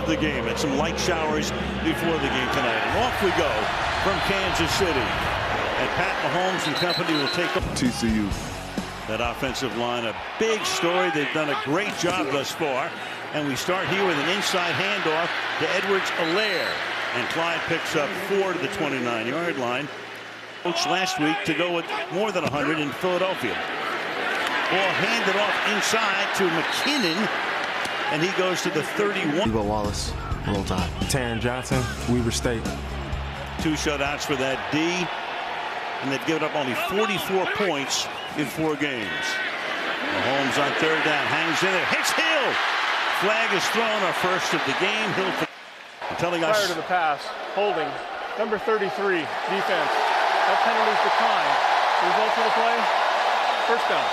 of the game and some light showers before the game tonight. And off we go from Kansas City. And Pat Mahomes and company will take up TCU. That offensive line, a big story. They've done a great job thus far. And we start here with an inside handoff to Edwards-Helaire. And Clyde picks up 4 to the 29-yard line. Coach last week to go with more than 100 in Philadelphia. Ball handed off inside to McKinnon. And he goes to the 31. Debo Wallace, roll tide. Taron Johnson, Weber State. 2 shutouts for that D. And they've given up only 44 points in 4 games. Mahomes on 3rd down, hangs in there, hits Hill. Flag is thrown, our first of the game. Hill telling us. Prior to the pass, holding, number 33, defense. That penalty's declined. Result of the play, first down.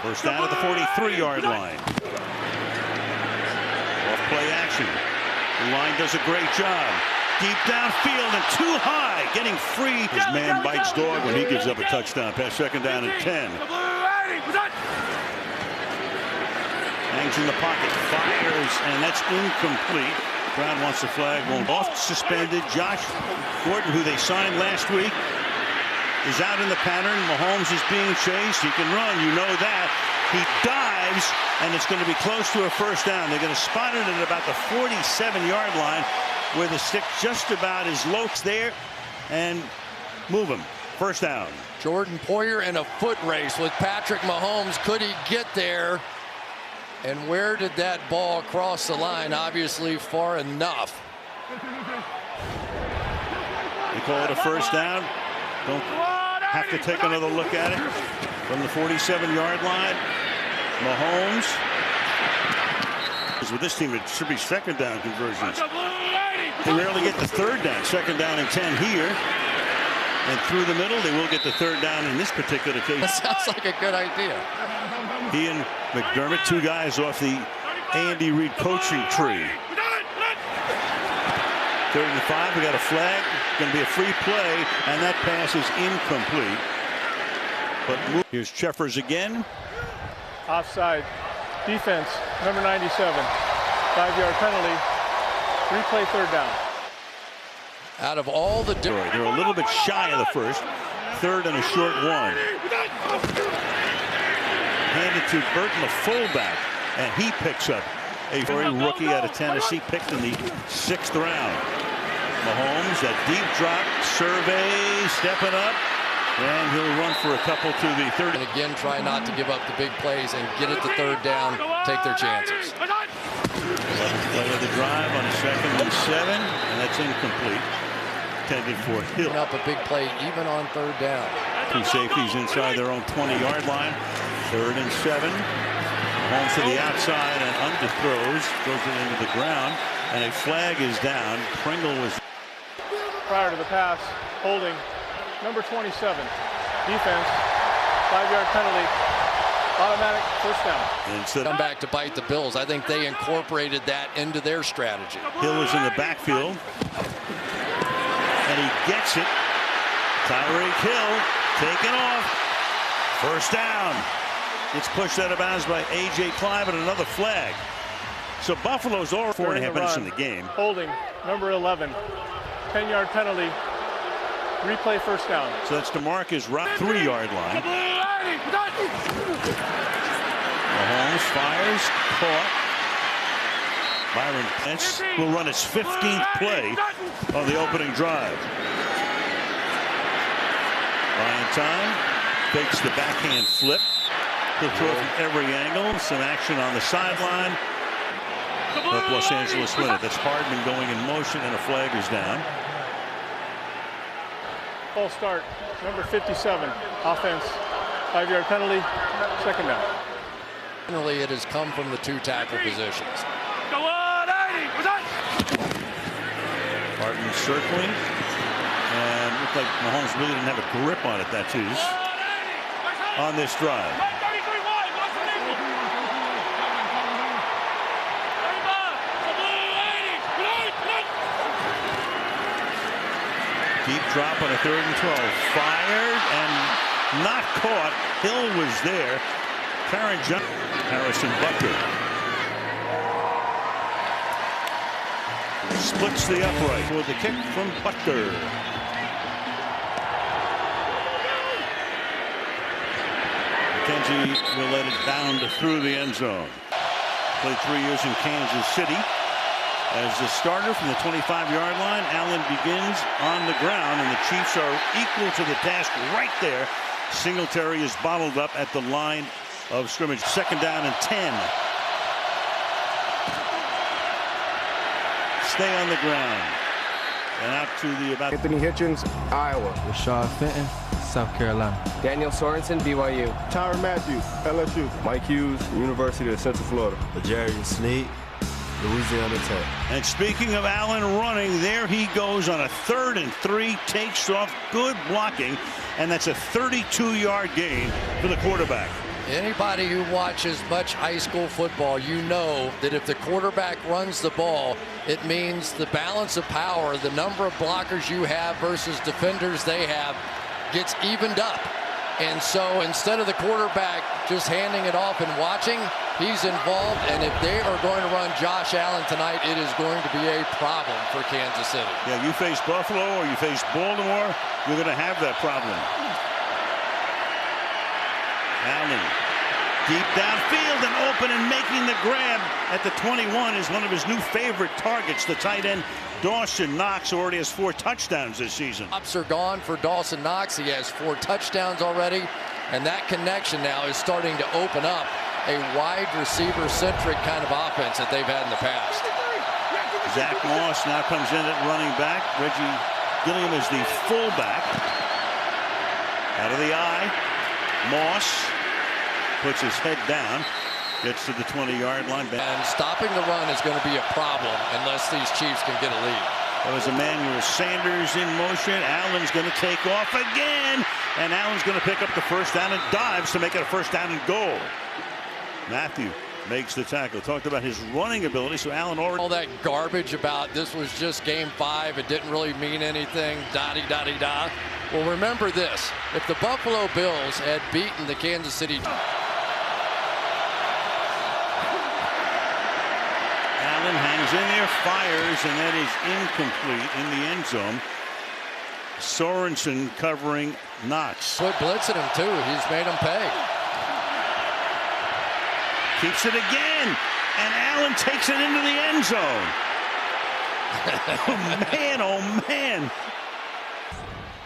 First down at the 43-yard line. Off play action. The line does a great job. Deep downfield and too high. Getting free. His man bites dog when he gives up a touchdown pass. 2nd down and 10. Hangs in the pocket. Fires. And that's incomplete. Brown wants the flag. Won't. Off suspended. Josh Gordon, who they signed last week, is out in the pattern. Mahomes is being chased. He can run. You know that. He dives, and it's going to be close to a first down. They're going to spot it at about the 47-yard line, where the stick just about is low there, and move him. First down. Jordan Poyer in a foot race with Patrick Mahomes. Could he get there? And where did that ball cross the line? Obviously far enough. They call it a first down. Don't have to take another look at it. From the 47-yard line, Mahomes. With this team, it should be 2nd down conversions. They rarely get the 3rd down. 2nd down and 10 here. And through the middle, they will get the 3rd down in this particular case. That sounds like a good idea. He and McDermott, 2 guys off the Andy Reid coaching tree. 3rd and 5, we got a flag. Going to be a free play, and that pass is incomplete. But here's Cheffers again. Offside. Defense, number 97. 5-yard penalty. Replay 3rd down. Out of all the... They're a little bit shy of the first. 3rd and a short 1. Handed to Burton, the fullback, and he picks up a rookie out of Tennessee, picked in the 6th round. Mahomes, that deep drop, survey, stepping up, and he'll run for a couple to the 30. And again, try not to give up the big plays and get it to 3rd down, take their chances. Play of the drive on 2nd and 7, and that's incomplete. Intended for Hill. Up a big play even on 3rd down. 2 safeties inside their own 20-yard line. 3rd and 7. Mahomes to the outside and underthrows, throws it into the ground, and a flag is down. Pringle was. Prior to the pass, holding, number 27, defense, 5-yard penalty, automatic first down. Instead Come back to bite the Bills. I think they incorporated that into their strategy. Hill is in the backfield, and he gets it. Tyreek Hill taken off. First down. It's pushed out of bounds by A.J. Clyde, and another flag. So Buffalo's over 4.5 minutes in the game. Holding, number 11, 10-yard penalty, replay first down. So that's DeMarcus Rupp, 3-yard line. Mahomes fires, caught. Byron Pence will run his 15th play on the opening drive. Buying time, fakes the backhand flip. He'll throw it from every angle. Some action on the sideline. But Los Angeles win it. That's Hardman going in motion, and a flag is down. False start, number 57, offense, 5-yard penalty, 2nd down. Generally, it has come from the 2 tackle positions. Hardman circling, and looked like Mahomes really didn't have a grip on it. That's his on this drive. Deep drop on a 3rd and 12. Fired and not caught. Hill was there. Karen Johnson. Harrison Butker. puts the upright with the kick from Butker. McKenzie will let it bound through the end zone. Played 3 years in Kansas City. As the starter from the 25-yard line, Allen begins on the ground, and the Chiefs are equal to the task right there. Singletary is bottled up at the line of scrimmage. 2nd down and 10. Stay on the ground. And out to the about. Anthony Hitchens, Iowa. Rashad Fenton, South Carolina. Daniel Sorensen, BYU. Tyrann Mathieu, LSU. Mike Hughes, University of Central Florida. L'Jarius Sneed, Louisiana Tech. And speaking of Allen running, there he goes on a 3rd and 3, takes off, good blocking, and that's a 32-yard gain for the quarterback. Anybody who watches much high school football, you know that if the quarterback runs the ball, it means the balance of power, the number of blockers you have versus defenders they have, gets evened up. And so instead of the quarterback just handing it off and watching, he's involved. And if they are going to run Josh Allen tonight, it is going to be a problem for Kansas City. Yeah, you face Buffalo or you face Baltimore, you're going to have that problem. Allen deep downfield and open and making the grab at the 21 is one of his new favorite targets. The tight end Dawson Knox already has 4 touchdowns this season. Ups are gone for Dawson Knox. He has 4 touchdowns already, and that connection now is starting to open up a wide receiver centric kind of offense that they've had in the past. Zach Moss now comes in at running back. Reggie Gilliam is the fullback. Out of the eye, Moss puts his head down, gets to the 20-yard line. And stopping the run is going to be a problem unless these Chiefs can get a lead. That was Emmanuel Sanders in motion. Allen's going to take off again, and Allen's going to pick up the 1st down and dives to make it a 1st down and goal. Mathieu makes the tackle. Talked about his running ability, so Allen already. All that garbage about this was just game 5. It didn't really mean anything. Da-de-da-de-da. Well, remember this. If the Buffalo Bills had beaten the Kansas City. Allen hangs in there, fires, and that is incomplete in the end zone. Sorensen covering Knox. Quit blitzing him, too. He's made him pay. Keeps it again, and Allen takes it into the end zone. Oh, man, oh, man.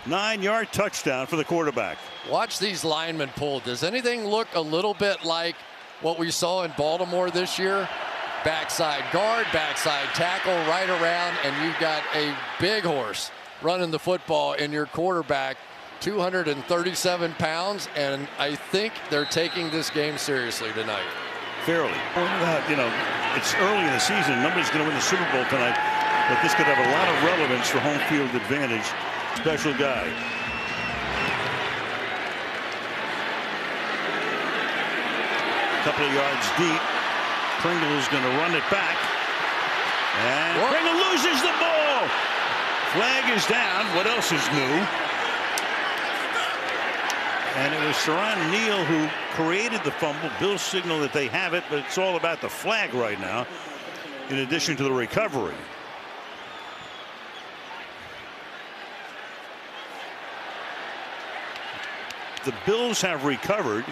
9-yard touchdown for the quarterback. Watch these linemen pull. Does anything look a little bit like what we saw in Baltimore this year? Backside guard, backside tackle, right around, and you've got a big horse running the football in your quarterback, 237 pounds, and I think they're taking this game seriously tonight. Fairly. You know, it's early in the season. Nobody's going to win the Super Bowl tonight, but this could have a lot of relevance for home field advantage. Special guy. Couple of yards deep. Pringle is going to run it back. And Pringle loses the ball. Flag is down. What else is new? And it was Teron Neal who created the fumble. Bills signal that they have it, but it's all about the flag right now, in addition to the recovery. The Bills have recovered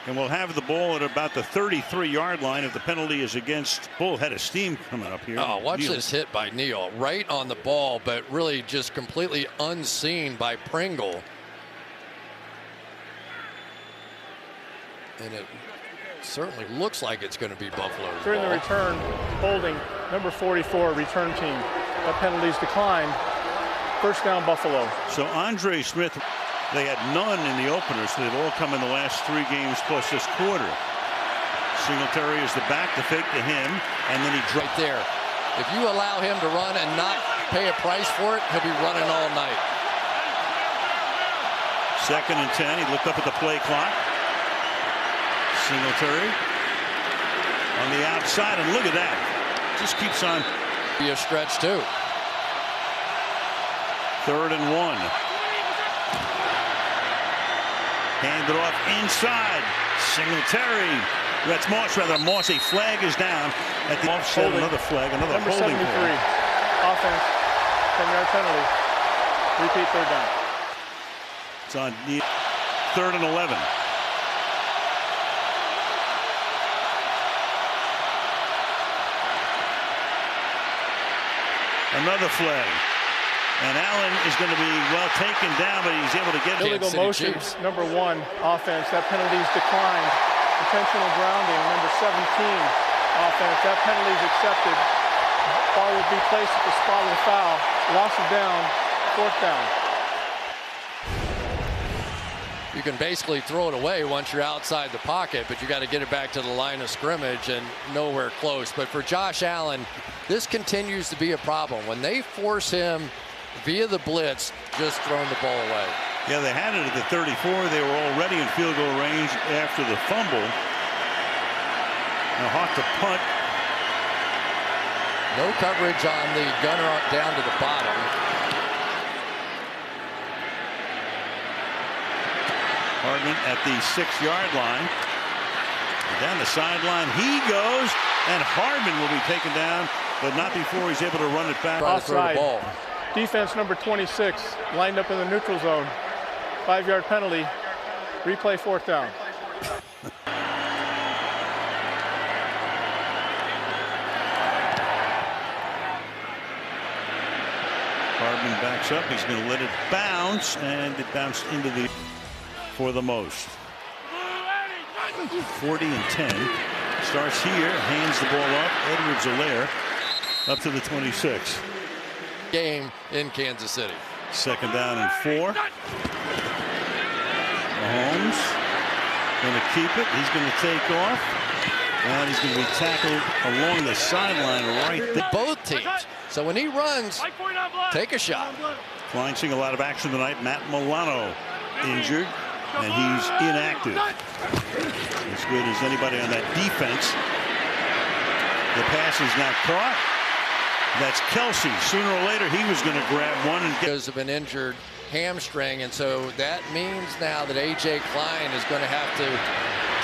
and will have the ball at about the 33-yard line if the penalty is against. Full head of steam coming up here. Oh, watch this hit by Neal. Right on the ball, but really just completely unseen by Pringle. And it certainly looks like it's going to be Buffalo's During ball. the return, holding number 44, return team. That penalty's declined. 1st down, Buffalo. So Andre Smith, they had none in the opener, so they've all come in the last 3 games plus this quarter. Singletary is the back, to fake to him, and then he right there. If you allow him to run and not pay a price for it, he'll be running all night. 2nd and 10. He looked up at the play clock. Singletary on the outside, and look at that. Just keeps on. Be a stretch too. 3rd and 1. Hand it off inside. Singletary That's Moss, rather. Moss, a flag is down at the offset. Holding. Another flag, another Number holding 73, call. offense, 10-yard penalty. Repeat third down. It's on 3rd and 11. Another flag. And Allen is going to be well taken down, but he's able to get Illegal City motion, Chiefs. number 1, offense. That penalty's declined. Intentional grounding, number 17, offense. That penalty is accepted. Ball will be placed at the spot of the foul. Loss of down, 4th down. You can basically throw it away once you're outside the pocket, but you got to get it back to the line of scrimmage and nowhere close. But for Josh Allen, this continues to be a problem. When they force him via the blitz, just throwing the ball away. Yeah, they had it at the 34. They were already in field goal range after the fumble. Now Hawk to punt. No coverage on the gunner down to the bottom. Hardman at the 6-yard line. Down the sideline he goes, and Hardman will be taken down, but not before he's able to run it back. Try to throw the Offside. ball. Defense number 26, lined up in the neutral zone. 5-yard penalty. Replay 4th down. Hardman backs up. He's going to let it bounce, and it bounced into the for the most. 40 and 10. Starts here, hands the ball up. Edwards-Helaire up to the 26. Game in Kansas City. 2nd down and 4. Mahomes going to keep it. He's going to take off. And he's going to be tackled along the sideline right there. Both teams. So when he runs, take a shot. Klein seeing a lot of action tonight. Matt Milano injured, and he's inactive. As good as anybody on that defense. The pass is now caught. That's Kelce. Sooner or later, he was going to grab one and get. Because of an injured hamstring, and so that means now that A.J. Klein is going to have to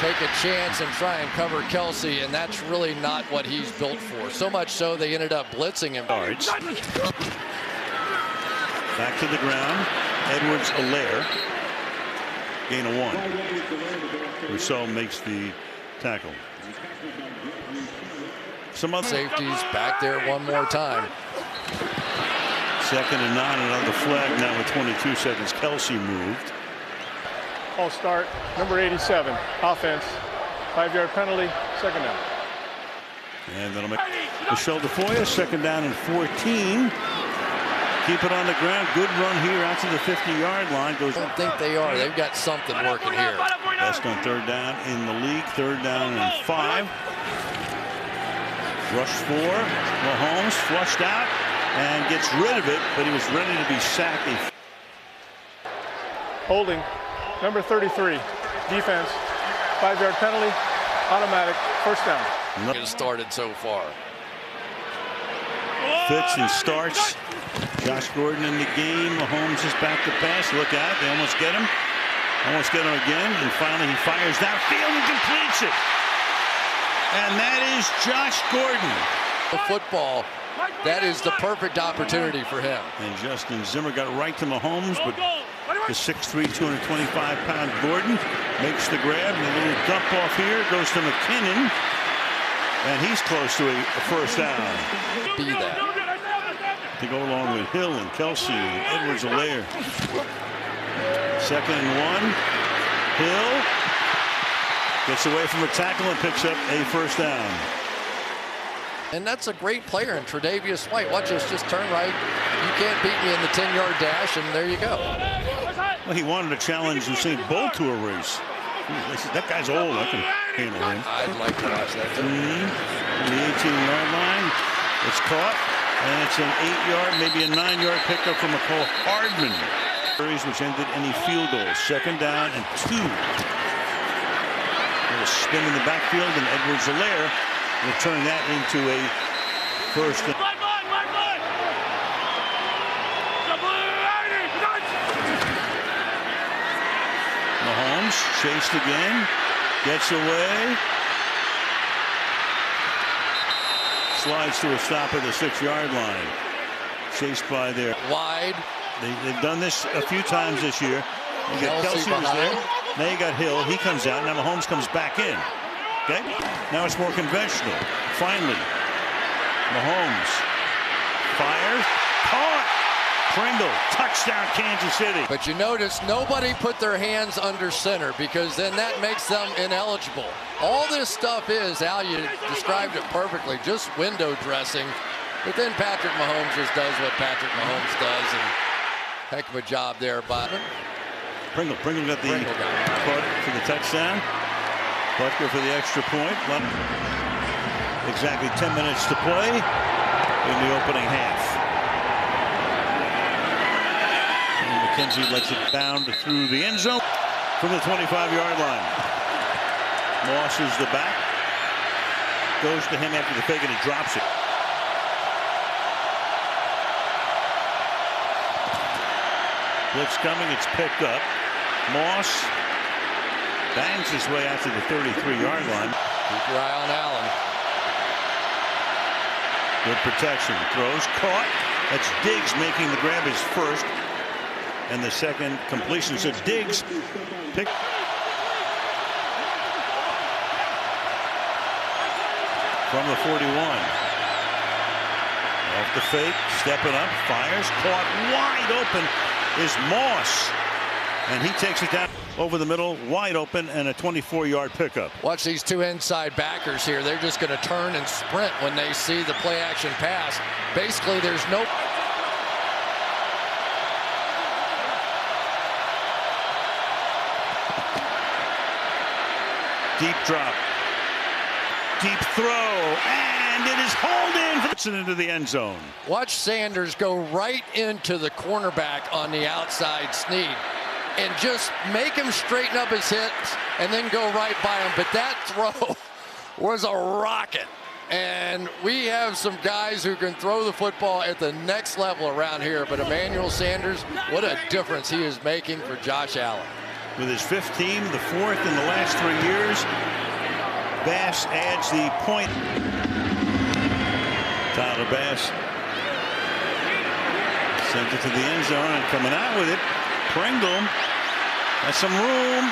take a chance and try and cover Kelce, and that's really not what he's built for. So much so they ended up blitzing him. Yards. Back to the ground. Edwards-Helaire. Gain of 1. Rousseau makes the tackle. Some other Safeties back there one more time. 2nd and 9. Another flag now with 22 seconds. Kelce moved. All start, number 87, offense. 5-yard penalty, 2nd down. And that'll make Michelle DeFoya. 2nd down and 14. Keep it on the ground. Good run here out to the 50-yard line. Goes. I don't think they are. They've got something working here. Best on 3rd down in the league. 3rd down and 5. Rush 4. Mahomes flushed out and gets rid of it, but he was ready to be sacked. Holding, number 33, defense. 5-yard penalty, automatic, 1st down. Get it started so far. Fits and starts. Josh Gordon in the game. Mahomes is back to pass. Look out. They almost get him. Almost get him again. And finally he fires downfield and completes it. And that is Josh Gordon. The football, that is the perfect opportunity for him. And Justin Zimmer got right to Mahomes, but the 6'3", 225-pound Gordon makes the grab. And a little dump off here goes to McKinnon. And he's close to a 1st down. Be that. To go along with Hill and Kelce and Edwards-Helaire. 2nd and 1. Hill gets away from the tackle and picks up a 1st down. And that's a great player in Tre'Davious White. Watch this, just turn right. You can't beat me in the 10-yard dash, and there you go. Well, he wanted to challenge Usain Bolt to a race. They said, that guy's old. I can handle him. I'd like to watch that too. On the 18-yard line. It's caught. And it's an 8-yard, maybe a 9-yard pickup from McCall Hardman. Which ended any field goals. 2nd down and 2. A little spin in the backfield, and Edwards-Helaire will turn that into a 1st down. Mahomes chased again, gets away, slides to a stop at the 6-yard line. Chased by their Wide. They've done this a few times this year. You got Kelsey Kelsey was there. behind. Now you got Hill. He comes out. Now Mahomes comes back in. Okay. Now it's more conventional. Finally, Mahomes fires. Caught. Pringle. Touchdown, Kansas City. But you notice nobody put their hands under center because then that makes them ineligible. All this stuff is, Al, you described it perfectly, just window dressing. But then Patrick Mahomes just does what Patrick Mahomes does, and heck of a job there by Pringle got the putt for the touchdown. Butker for the extra point. Exactly 10 minutes to play in the opening half. And McKenzie lets it bound through the end zone from the 25-yard line. Moss is the back. Goes to him after the fake and he drops it. Blitz coming, it's picked up. Moss bangs his way out to the 33-yard line. Keep your eye on Allen. Good protection. Throws, caught. That's Diggs making the grab, his first. And the second completion. So Diggs picked. From the 41. Off the fake, stepping up, fires, caught wide open is Moss. And he takes it down over the middle, wide open, and a 24-yard pickup. Watch these two inside backers here. They're just going to turn and sprint when they see the play action pass. Basically, there's no. Deep drop. Deep throw. And it is hauled in. Puts it into the end zone. Watch Sanders go right into the cornerback on the outside, Snead, and just make him straighten up his hips and then go right by him. But that throw was a rocket. And we have some guys who can throw the football at the next level around here. But Emmanuel Sanders, what a difference he is making for Josh Allen. With his 5th team, the 4th in the last 3 years, Bass adds the point. Tyler Bass sends it to the end zone and coming out with it. Pringle has some room.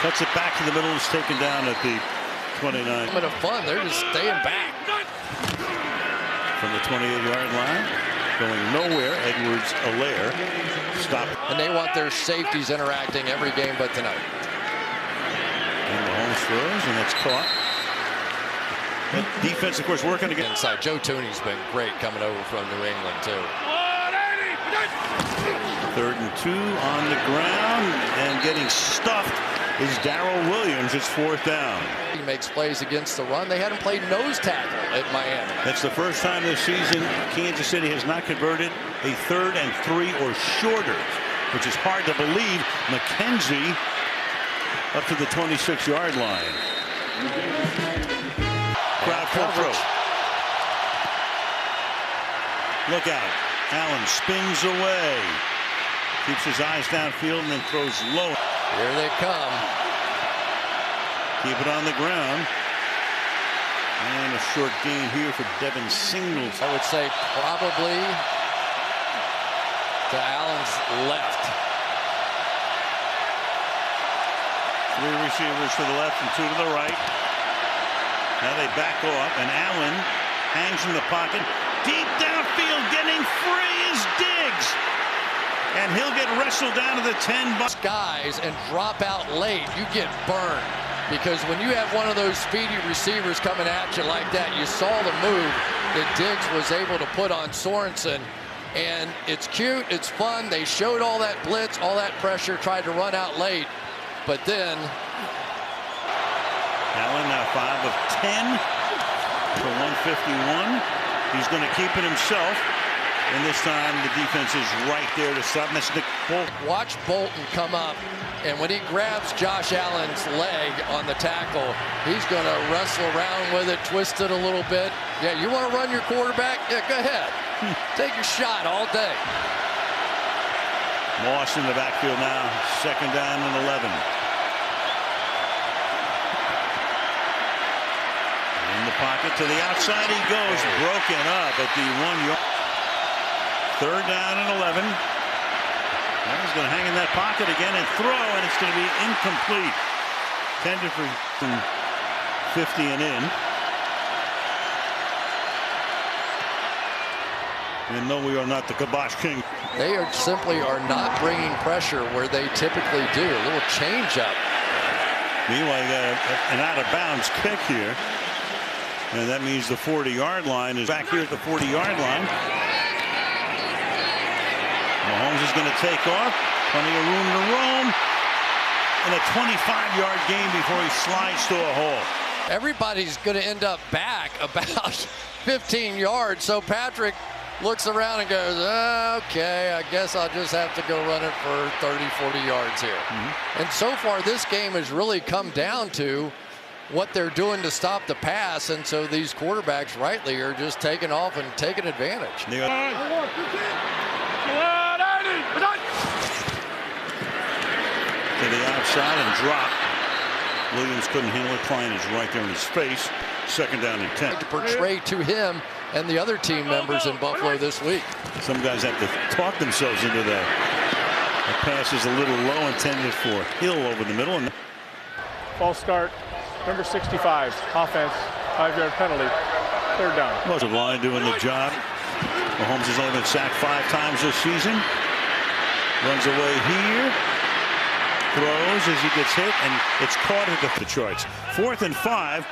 Cuts it back to the middle. It's taken down at the 29. A bit of fun. They're just staying back. From the 28-yard line. Going nowhere. Edwards-Helaire stopped. And they want their safeties interacting every game but tonight. And Mahomes throws, and that's caught. That defense, of course, working again. Inside. Joe Tooney's been great coming over from New England, too. 3rd and 2 on the ground, and getting stuffed is Darrell Williams. It's 4th down. He makes plays against the run. They hadn't played nose tackle at Miami. That's the first time this season Kansas City has not converted a 3rd and 3 or shorter, which is hard to believe. McKenzie up to the 26-yard line. Crowd full throw. Look out. Allen spins away. Keeps his eyes downfield and then throws low. Here they come. Keep it on the ground. And a short gain here for Devin Singles. I would say probably to Allen's left. 3 receivers to the left and 2 to the right. Now they back off, and Allen hangs in the pocket. Deep downfield, getting free is Diggs. And he'll get wrestled down to the 10. Guys and drop out late, you get burned. Because when you have one of those speedy receivers coming at you like that, you saw the move that Diggs was able to put on Sorensen. And it's cute, it's fun. They showed all that blitz, all that pressure, tried to run out late. But then Allen now 5 of 10 for 151. He's going to keep it himself. And this time the defense is right there to stop. That's Nick Bolton. Watch Bolton come up. And when he grabs Josh Allen's leg on the tackle, he's going to wrestle around with it, twist it a little bit. Yeah, you want to run your quarterback? Yeah, go ahead. Take your shot all day. Moss in the backfield now. 2nd down and 11. In the pocket to the outside. He goes, broken up at the 1 yard. Third down and 11. Now he's going to hang in that pocket again and throw, and it's going to be incomplete. Tended for 50 and in. And no, we are not the Kibosh King. They simply are not bringing pressure where they typically do. A little change up. Meanwhile, you got an out-of-bounds kick here. And that means the 40-yard line is back here at the 40-yard line. Mahomes is going to take off. Plenty of room to roam. And a 25-yard gain before he slides to a hole. Everybody's going to end up back about 15 yards. So Patrick looks around and goes, okay, I guess I'll just have to go run it for 30, 40 yards here. And so far, this game has really come down to what they're doing to stop the pass. And so these quarterbacks, rightly, are just taking off and taking advantage. To the outside and drop. Williams couldn't handle it. Klein is right there in his face. Second down and 10. To portray to him and the other team members in Buffalo this week. Some guys have to talk themselves into that. The pass is a little low, intended for Hill over the middle. And False start. Number 65. Offense. 5-yard penalty. Third down. was a line doing the job. Mahomes has only been sacked 5 times this season. Runs away here. Throws as he gets hit, and it's caught at the Detroit's. 4th and 5,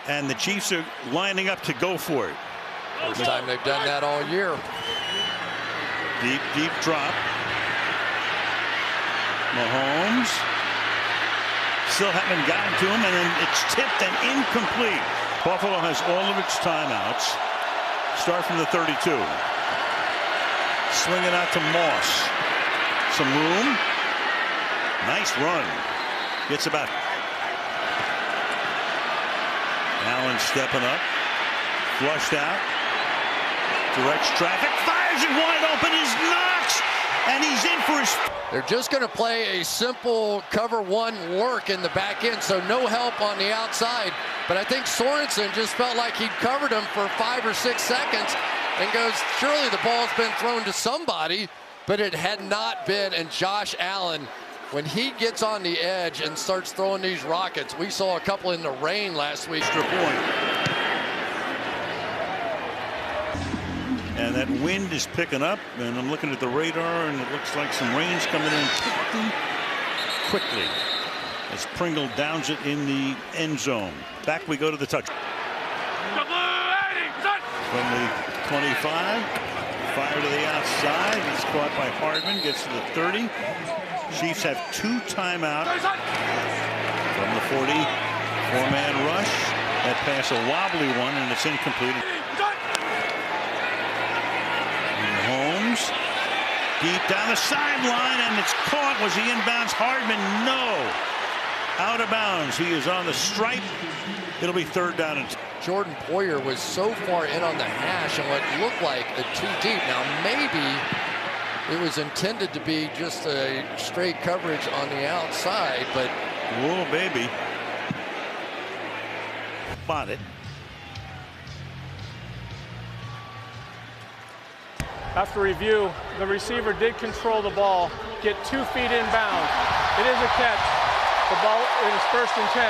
and the Chiefs are lining up to go for it. First time they've done that all year. Deep drop. Mahomes still haven't gotten to him, and then it's tipped and incomplete. Buffalo has all of its timeouts. Start from the 32. Swing it out to Moss. Some room. Nice run. Gets about. Allen stepping up. Flushed out. Directs traffic. Fires it wide open. Is Knox. And he's in for his. They're just going to play a simple cover 1 lurk in the back end, so no help on the outside. But I think Sorensen just felt like he'd covered him for 5 or 6 seconds and goes, surely the ball's been thrown to somebody, but it had not been. And Josh Allen, when he gets on the edge and starts throwing these rockets, we saw a couple in the rain last week. Extra point. And that wind is picking up, and I'm looking at the radar, and it looks like some rain's coming in quickly as Pringle downs it in the end zone. Back we go to the touch. From the 25, fire to the outside. It's caught by Hardman, gets to the 30. Chiefs have 2 timeouts. From the 40, 4-man rush. That pass a wobbly one, and it's incomplete. Holmes deep down the sideline, and it's caught. Was he inbounds? Hardman, no. Out of bounds. He is on the stripe. It'll be 3rd down and 10. Jordan Poyer was so far in on the hash and what looked like a 2 deep. Now maybe it was intended to be just a straight coverage on the outside, but whoa, baby. Spot it. After review, the receiver did control the ball, get 2 feet inbound. It is a catch. The ball is 1st and 10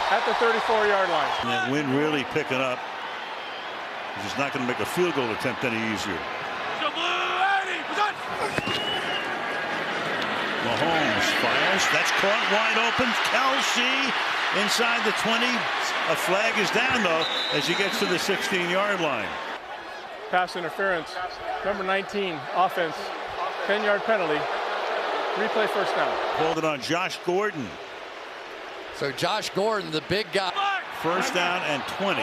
at the 34-yard line. And that wind really picking up. He's not going to make a field goal attempt any easier. Mahomes fires. That's caught wide open. Kelsey inside the 20. A flag is down, though, as he gets to the 16-yard line. Pass interference. Number 19, offense. 10-yard penalty. Replay 1st down. Called it on Josh Gordon. so Josh Gordon, the big guy. 1st down and 20.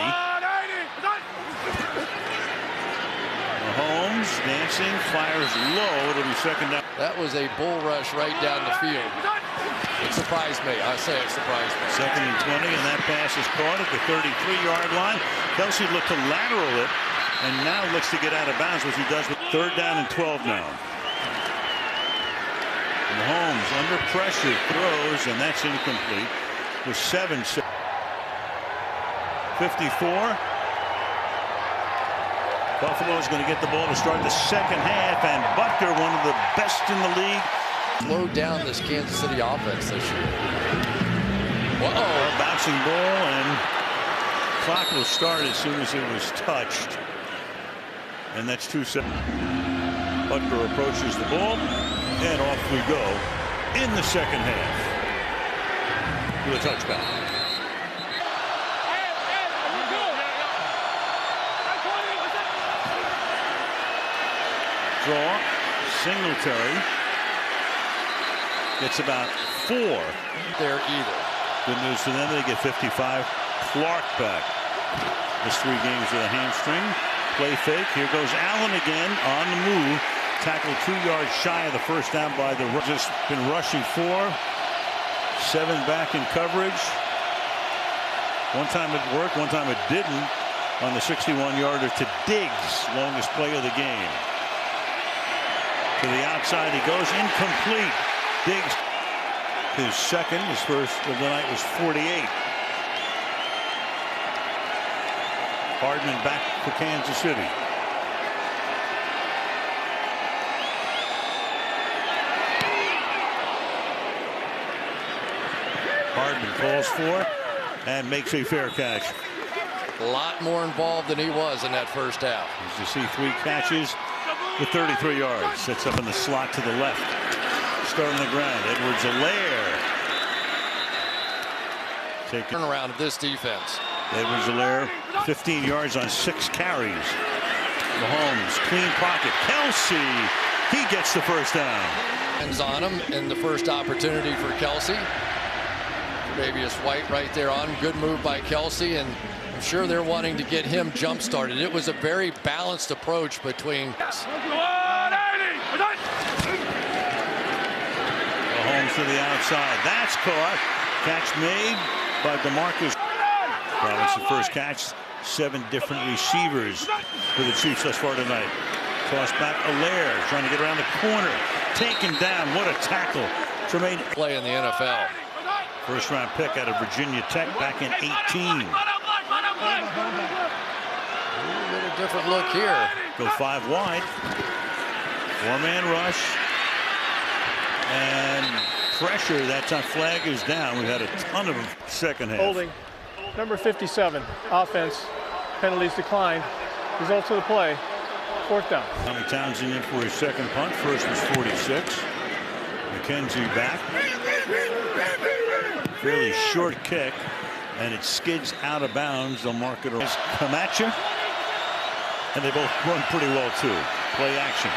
Mahomes dancing, fires low. It'll be 2nd down. That was a bull rush right down the field. It surprised me. I say it surprised me. 2nd and 20, and that pass is caught at the 33-yard line. Kelsey looked to lateral it, and now looks to get out of bounds, which he does with 3rd down and 12 now. Mahomes under pressure throws, and that's incomplete with 7 seconds. 54. Buffalo's going to get the ball to start the second half, and Butker, one of the best in the league. Slowed down this Kansas City offense this year. Whoa. Bouncing ball, and clock will start as soon as it was touched. And that's 2 seconds. Butker approaches the ball, and off we go in the second half. To a touchback. Draw. Singletary gets about 4 there either. Good news for them, they get 55. Clark back. Missed 3 games with a hamstring. Play fake. Here goes Allen again on the move. Tackled 2 yards shy of the first down by the just been rushing 4. 7 back in coverage. One time it worked, one time it didn't on the 61-yarder to Diggs, longest play of the game. To the outside he goes, incomplete. Diggs, his second, his first of the night was 48. Hardman back for Kansas City. Hardman calls for and makes a fair catch. A lot more involved than he was in that first half. As you see, 3 catches with 33 yards. Sets up in the slot to the left. Start on the ground. Edwards-Helaire. Turnaround of this defense. Edwards-Helaire, 15 yards on 6 carries. Mahomes, clean pocket. Kelsey, he gets the first down. Hands on him in the first opportunity for Kelsey. Tre'Davious White right there on. Good move by Kelsey, and I'm sure they're wanting to get him jump started. It was a very balanced approach between Mahomes to the outside. That's caught. Catch made by DeMarcus. Robinson first catch. 7 different receivers for the Chiefs thus far tonight. Toss back Helaire trying to get around the corner. Taken down. What a tackle. Tremaine play in the NFL. First round pick out of Virginia Tech back in 18. A little different look here. Go 5 wide. 4-man rush. And pressure. That time flag is down. We've had a ton of them second half. Holding. Number 57. Offense. Penalties declined. Results of the play. 4th down. Tommy Townsend in for his second punt. First was 46. McKenzie back. Fairly short kick. And it skids out of bounds. They'll mark it as Camacho. And they both run pretty well too. Play action.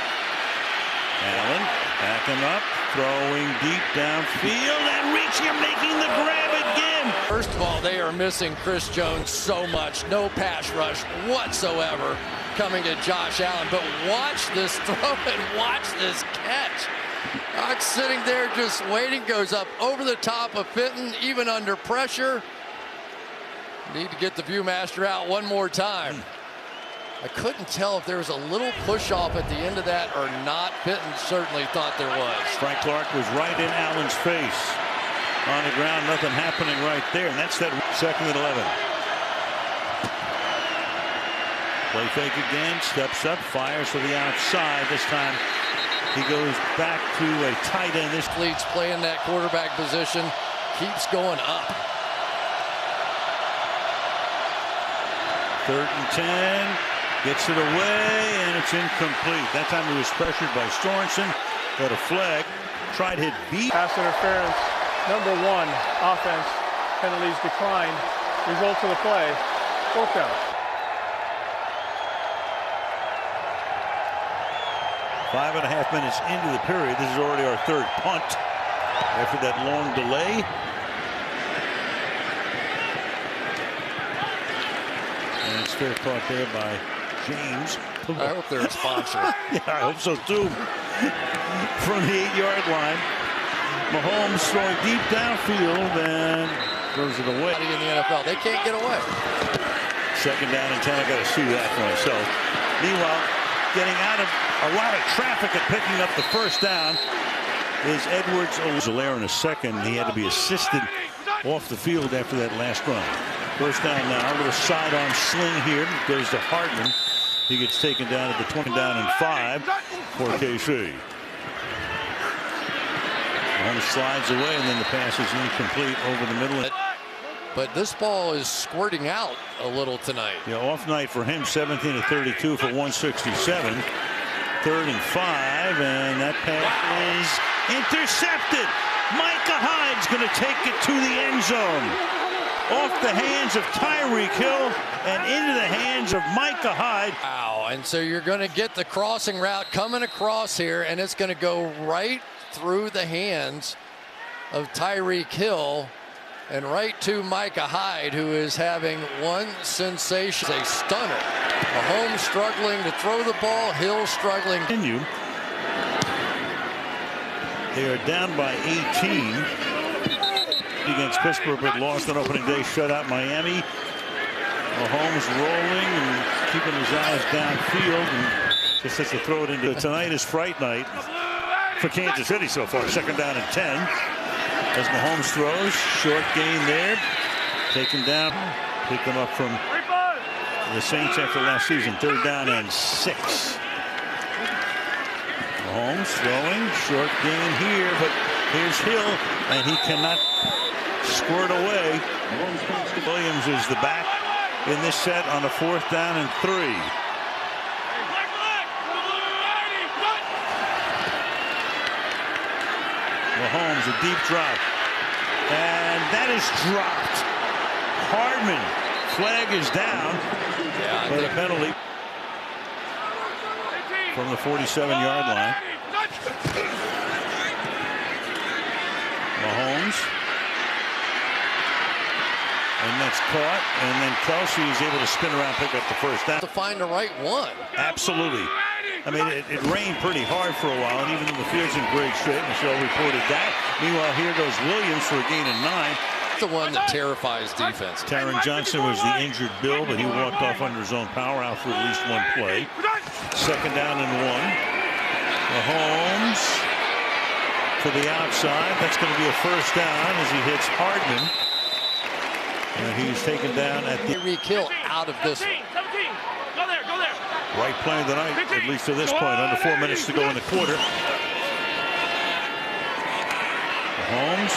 Allen backing up. Throwing deep downfield and reaching, making the grab again. First of all, they are missing Chris Jones so much. No pass rush whatsoever coming at Josh Allen. But watch this throw and watch this catch. Knox sitting there just waiting, goes up over the top of Fenton, even under pressure. Need to get the Viewmaster out one more time. I couldn't tell if there was a little push off at the end of that or not. Fenton certainly thought there was. Frank Clark was right in Allen's face. On the ground, nothing happening right there. And that's that second and 11. Play fake again, steps up, fires to the outside. This time he goes back to a tight end. This Fleet's playing that quarterback position, keeps going up. 3rd and 10. Gets it away, and it's incomplete. That time he was pressured by Sorensen. Got a flag. Tried hit B. Pass interference. Number 1. Offense. Penalties declined. Results of the play. 4th down. 5.5 minutes into the period. This is already our 3rd punt after that long delay. And it's fair caught there by James. I hope they're a sponsor. Yeah, I hope so too. From the 8-yard line. Mahomes throwing deep downfield and throws it away. In the NFL, they can't get away. 2nd down and 10. I got to see that for myself. Meanwhile, getting out of a lot of traffic and picking up the first down is Edwards-Helaire in a second. He had to be assisted off the field after that last run. First down now. A little sidearm sling here. Goes to Hardman. He gets taken down at the 20, down and 5 for KC. Mahomes slides away, and then the pass is incomplete over the middle. But this ball is squirting out a little tonight. Yeah, off night for him, 17 of 32 for 167. 3rd and 5, and that pass is intercepted. Micah Hyde's going to take it to the end zone. Off the hands of Tyreek Hill and into the hands of Micah Hyde. Wow, and so you're going to get the crossing route coming across here, and it's going to go right through the hands of Tyreek Hill and right to Micah Hyde, who is having one sensation. A stunner. Mahomes struggling to throw the ball. Hill struggling. They are down by 18 against Pittsburgh, but lost on opening day shutout Miami. Mahomes rolling and keeping his eyes downfield, and just has to throw it into. Tonight is fright night for Kansas City so far. 2nd down and 10 as Mahomes throws. Short gain there. Taken down. Pick them up from the Saints after last season. 3rd down and 6. Mahomes throwing. Short gain here, but here's Hill, and he cannot squirt away. Williams is the back in this set on a 4th down and 3. Mahomes, a deep drop, and that is dropped. Hardman, flag is down, but a penalty from the 47-yard line. Mahomes, and that's caught, and then Kelsey is able to spin around, pick up the 1st down. To find the right one. Absolutely. I mean, it rained pretty hard for a while, and even though the field's in great shape, Michelle reported that. Meanwhile, here goes Williams for a gain of 9. The one that terrifies defense. Taron Johnson was the injured Bill, but he walked off under his own power, out for at least one play. 2nd down and 1. Mahomes to the outside. That's going to be a 1st down as he hits Hardman. And he's taken down at the Tyreek Hill out of this one. right play of the night, at least to this point. Under 4 minutes to go in the quarter. Mahomes.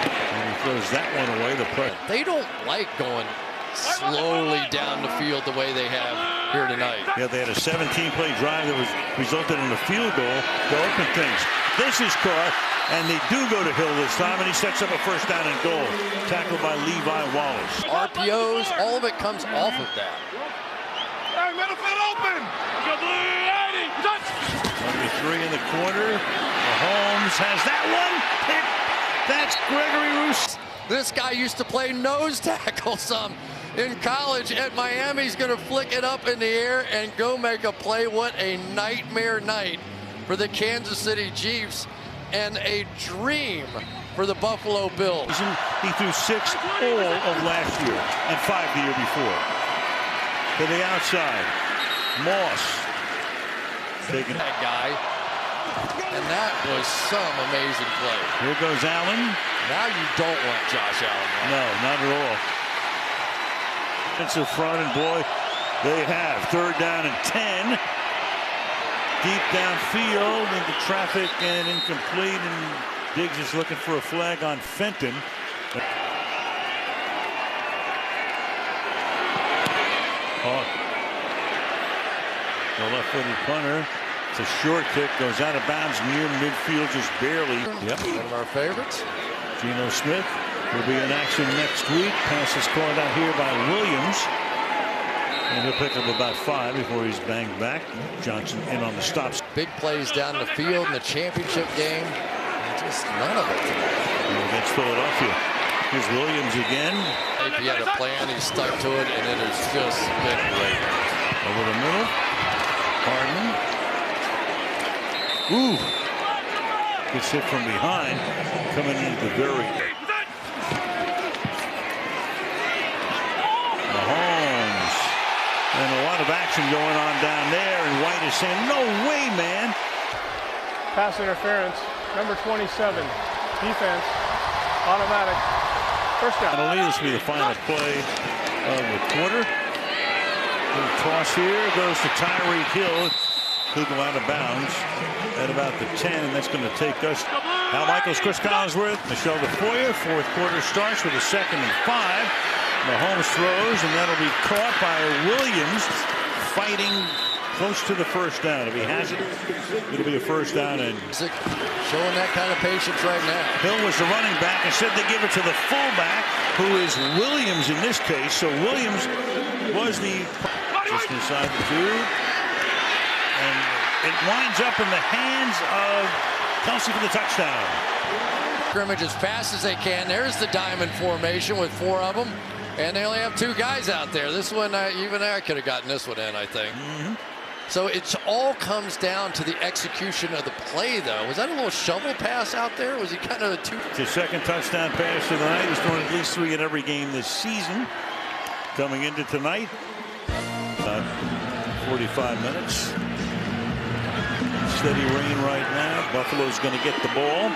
And he throws that one away. The press. They don't like going slowly down the field the way they have here tonight. Yeah, they had a 17-play drive that was resulted in a field goal to open things. This is caught, and they do go to Hill this time, and he sets up a 1st down and goal. Tackled by Levi Wallace. RPOs, all of it comes off of that. Number 3 in the corner. Mahomes has that one. That's Gregory Rousseau. This guy used to play nose tackle some in college at Miami. He's going to flick it up in the air and go make a play. What a nightmare night for the Kansas City Chiefs, and a dream for the Buffalo Bills. He threw 6 all of last year and 5 the year before. To the outside. Moss. Taking that guy. And that was some amazing play. Here goes Allen. Now you don't want Josh Allen. Right? No, not at all. Defensive front, and boy, they have. 3rd down and 10. Deep downfield into traffic and incomplete, and Diggs is looking for a flag on Fenton. Hawk. The left-footed punter. It's a short kick, goes out of bounds near midfield, just barely. Yep. One of our favorites. Geno Smith will be in action next week. Pass is called out here by Williams. And he'll pick up about 5 before he's banged back. Johnson in on the stops. Big plays down the field in the championship game. And just none of it today. Against Philadelphia. Here's Williams again. If he had a plan, he stuck to it, and it has just been great. Over the middle. Hardman. Ooh. Gets hit from behind. Coming into the very. Mahomes. And a lot of action going on down there. And White is saying, no way, man. Pass interference. Number 27. Defense. Automatic. First down. Penalty. This will be the final play of the quarter. Little toss here goes to Tyreek Hill. He'll go out of bounds at about the 10, and that's going to take us. Al Michaels, Chris Collinsworth, Michelle DeFoyer. Fourth quarter starts with a 2nd and 5. Mahomes throws, and that'll be caught by Williams, fighting close to the first down. If he has it, it'll be a first down. And showing that kind of patience right now. Hill was the running back. Instead, they give it to the fullback, who is Williams in this case. So Williams was the just inside the 2. And it winds up in the hands of Kelsey for the touchdown. Scrimmage as fast as they can. There's the diamond formation with 4 of them. And they only have 2 guys out there. This one, even I could have gotten this one in, I think. So it all comes down to the execution of the play, though. Was that a little shovel pass out there? Was he kind of a 2? It's his 2nd touchdown pass of the night. He's thrown at least 3 in every game this season. Coming into tonight, about 45 minutes. Steady rain right now. Buffalo's going to get the ball.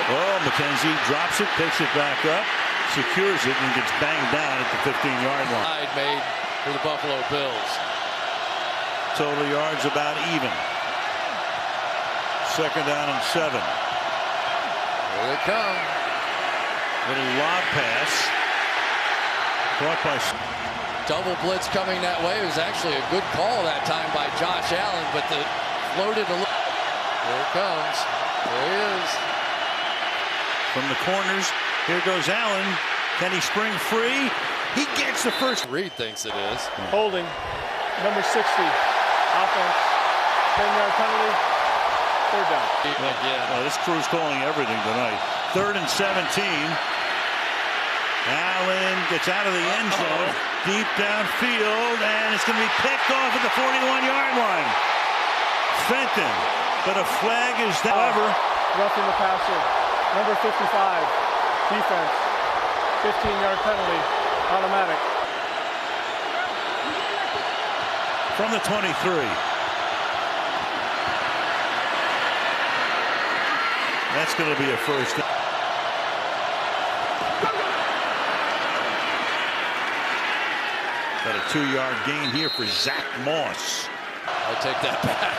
Oh, McKenzie drops it, takes it back up, secures it, and gets banged down at the 15-yard line. Made for the Buffalo Bills. Total yards about even. 2nd down and 7. Here they come. Little lob pass. Caught by. Double blitz coming that way. It was actually a good call that time by Josh Allen, but the floated a little. Here it comes. There he is. From the corners, here goes Allen. Can he spring free? He gets the first. Reed thinks it is. Holding. Number 60. Offense. 10-yard penalty. 3rd down. Well, this crew's calling everything tonight. 3rd and 17. Allen gets out of the end zone, deep downfield, and it's going to be picked off at the 41-yard line. Fenton, but a flag is down. However, roughing the passer. Number 55. Defense. 15-yard penalty. Automatic. From the 23. That's going to be a first down. Got a 2-yard gain here for Zach Moss. I'll take that back.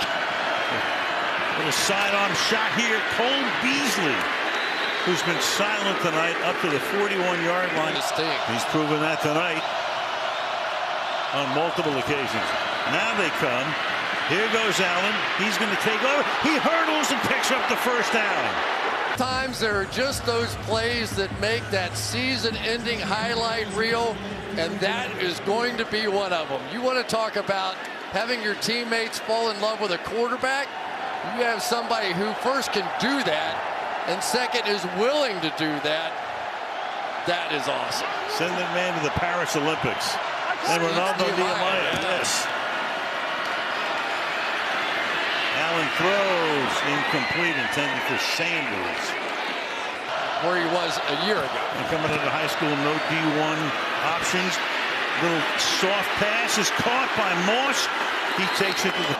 Little sidearm shot here. Cole Beasley, who's been silent tonight, up to the 41-yard line. He's proven that tonight on multiple occasions. Now they come. Here goes Allen. He's going to take over. He hurdles and picks up the first down. Sometimes there are just those plays that make that season-ending highlight reel, and that is going to be one of them. You want to talk about having your teammates fall in love with a quarterback? You have somebody who first can do that, and second is willing to do that. That is awesome. Send that man to the Paris Olympics. And Ronaldo Nehemiah. Yes. Allen throws incomplete, intended for Sanders. Where he was a year ago. And coming into high school, no D1 options. Little soft pass is caught by Moss. He takes it to the.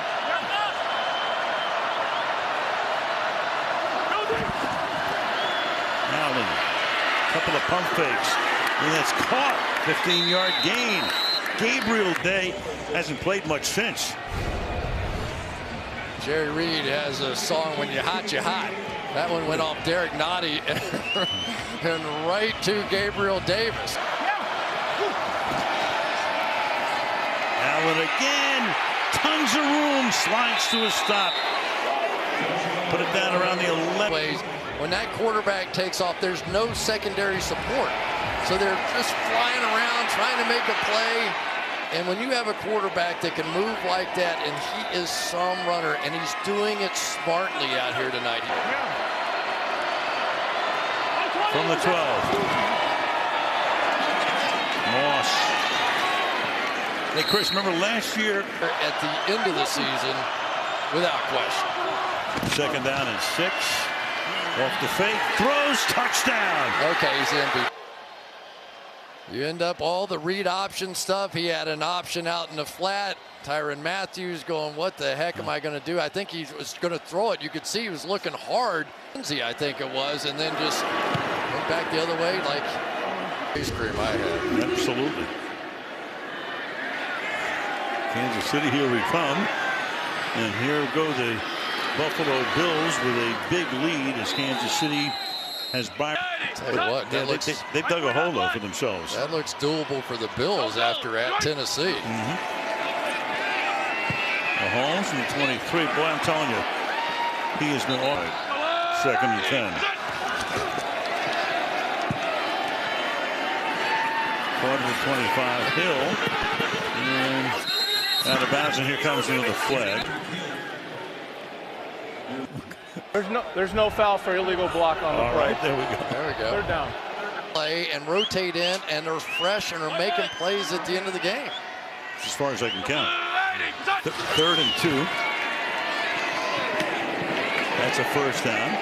Allen, couple of pump fakes, and that's caught. 15-yard gain. Gabriel Day hasn't played much since. Jerry Reed has a song, "When You're Hot, You're Hot." That one went off Derek Nottie and right to Gabriel Davis. Allen again. Tons of room. Slides to a stop. Put it down around the 11. When that quarterback takes off, there's no secondary support. So they're just flying around trying to make a play. And when you have a quarterback that can move like that, and he is some runner, and he's doing it smartly out here tonight. From the 12. Moss. Hey, Chris, remember last year? At the end of the season, without question. 2nd down and 6. Off the fake. Throws. Touchdown. Okay, he's in. You end up all the read option stuff. He had an option out in the flat. Tyrann Mathieu going, what the heck am I going to do? I think he was going to throw it. You could see he was looking hard. I think it was, and then just back the other way like ice cream I had. Absolutely. Kansas City, here we come. And here go the Buffalo Bills with a big lead as Kansas City has by. Tell you what, that looks, they've dug a hole though for themselves. that looks doable for the Bills after at Tennessee. Mahomes from the 23. Boy, I'm telling you, he has been on it. 2nd and 10. Quarter to 25. Hill. And out of bounds, and here comes another flag. There's no foul for illegal block on the All play. right, there we go. There we go. Third down. Play and rotate in, and they're fresh and are making plays at the end of the game. As far as I can count. 3rd and 2. That's a first down.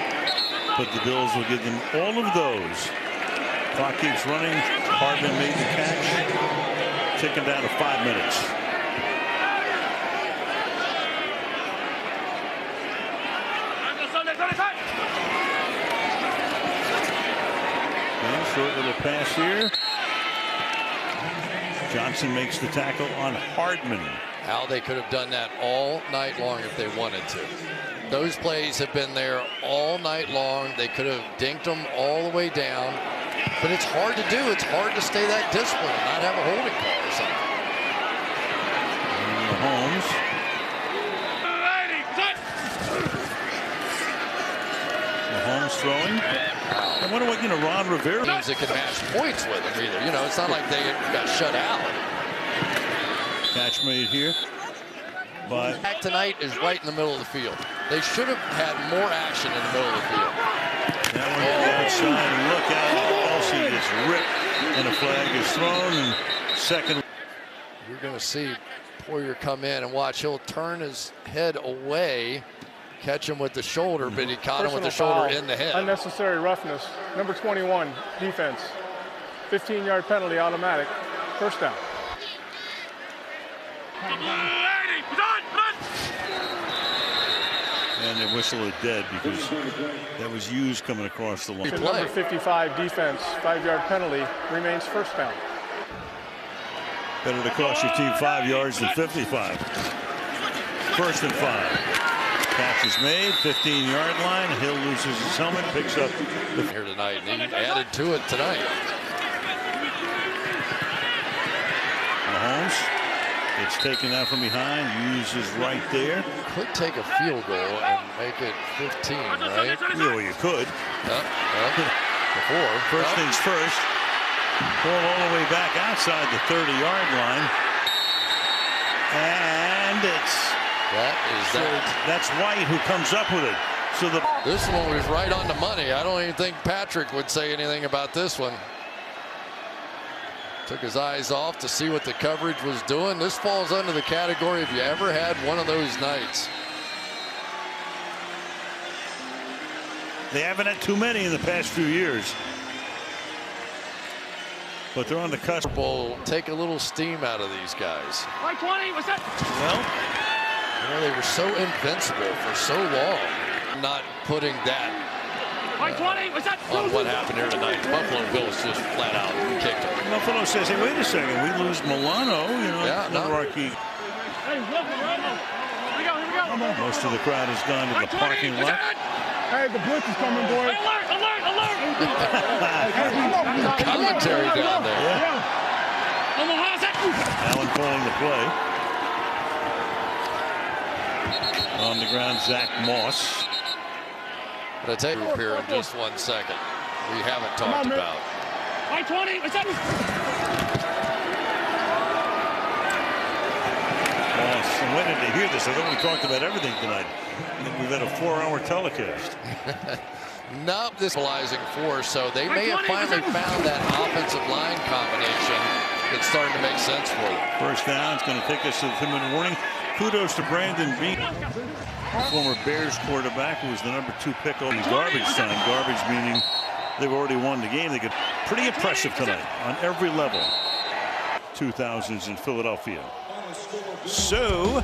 But the Bills will give them all of those. Clock keeps running. Hardman made the catch. Ticking down to 5 minutes. And short little pass here. Johnson makes the tackle on Hardman. How they could have done that all night long if they wanted to. Those plays have been there all night long. They could have dinked them all the way down. But it's hard to do. It's hard to stay that disciplined and not have a holding call or something. Mahomes. Mahomes throwing. I wonder what, Ron Rivera. Teams that can match points with them either. It's not like they got shut out. Catch made here. But Back tonight is right in the middle of the field. They should have had more action in the middle of the field. that one to the outside, and look out. Elsie gets ripped, and a flag is thrown. And second. You're going to see Poyer come in and watch. He'll turn his head away, catch him with the shoulder, but he caught him with the shoulder in the head. Unnecessary roughness. Number 21, defense. 15-yard penalty, automatic. First down. And they whistle it dead because that was used coming across the line. Number 55, defense. 5-yard penalty, remains first down. Better to cost your team 5 yards than 55. 1st and 5. Catch is made, 15-yard line. Hill loses his helmet, picks up the Here tonight, and he added to it tonight. Mahomes. It's taken out from behind, uses right there. Could take a field goal and make it 15, right? Well, you could. Before. First things first. Ball all the way back outside the 30-yard line. And that's White who comes up with it. So this one was right on the money. I don't even think Patrick would say anything about this one. Took his eyes off to see what the coverage was doing. This falls under the category if you ever had one of those nights. they haven't had too many in the past few years. But they're on the cusp. Will take a little steam out of these guys. Right 20, what's that? Well, they were so invincible for so long. Not putting that Right 20, what's that? on what happened here tonight. Buffalo Bills just flat out kicked them. Buffalo says, hey, wait a second, we lose Milano, another our key. Hey, look, here we go. Most of the crowd has gone to the parking lot. Hey, the blitz is coming, boy. Hey, alert! Commentary down there. Yeah. Allen calling the play. On the ground, Zach Moss. But I take you here in just 1 second. We haven't talked about. Right 20, what's that? Moss, I waited to hear this. I thought we talked about everything tonight. We've had a 4-hour telecast. Not this equalizing force, so they may have finally found that offensive line combination that's starting to make sense for them. First down, it's going to take us to the 10-minute warning. Kudos to Brandon Beane, former Bears quarterback, who was the number 2 pick on garbage time. Garbage meaning they've already won the game. They get pretty impressive tonight on every level. 2000s in Philadelphia. So